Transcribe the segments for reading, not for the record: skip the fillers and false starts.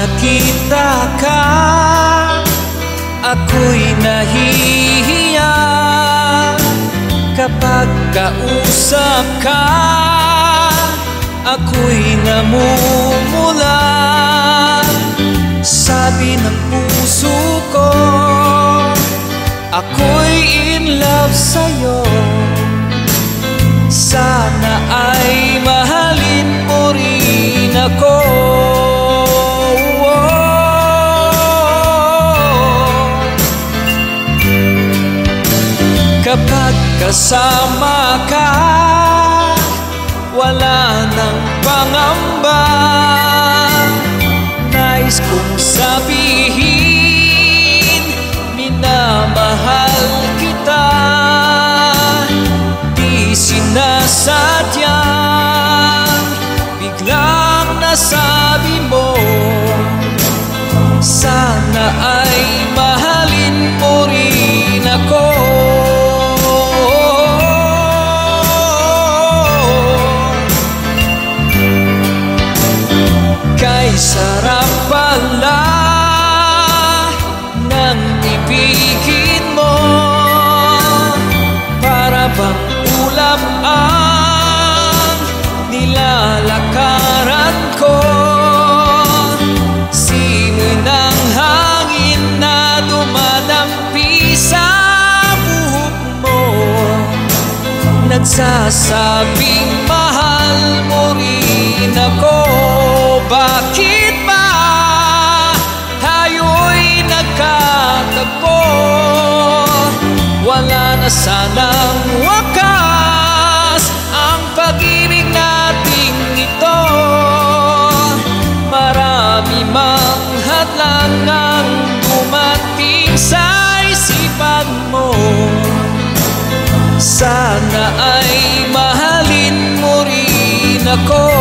nakita ka, ako'y nahihiya. Kapag kausap ka, ako'y namumula. Sabi ng puso ko, ako'y in love sa'yo. Sana ay mahalin mo rin ako. Kapag kasama ka, wala nang pangamba. Nais kong sabihin, minamahal kita. Di sinasadyang biglang nasabi mo, sana ay mahalin mo rin ako. Kay sarap pala ng ibigin mo, para bang ulap ang nilalakaran ko. Simoy ng hangin na dumadampi sa buhok mo, nagsasabing mahal mo rin ako. Bakit ba tayo'y nagkatagpo? Wala na sanang wakas ang pag-ibig nating ito. Marami mang hadlang ang dumating sa isipan mo. Sana ay mahalin mo rin ako.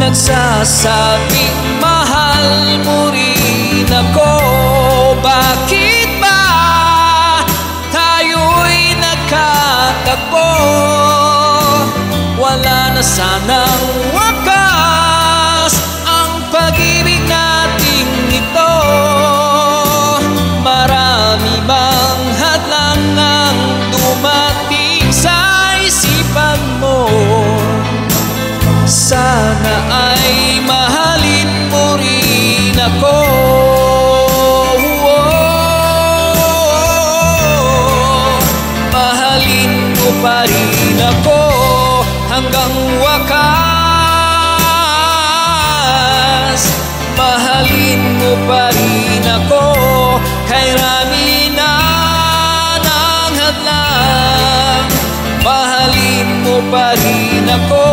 Nagsasabing mahal mo rin ako. Bakit ba tayo'y nagkatagpo? Wala na sanang wakas ang pag-ibig nating ito. Marami mang hadlang ang dumating sa isipan mo. Sana ay mahalin mo rin ako. Mahalin mo pa rin ako hanggang wakas. Mahalin mo pa rin ako kay rami na ng hadlang. Mahalin mo pa rin ako.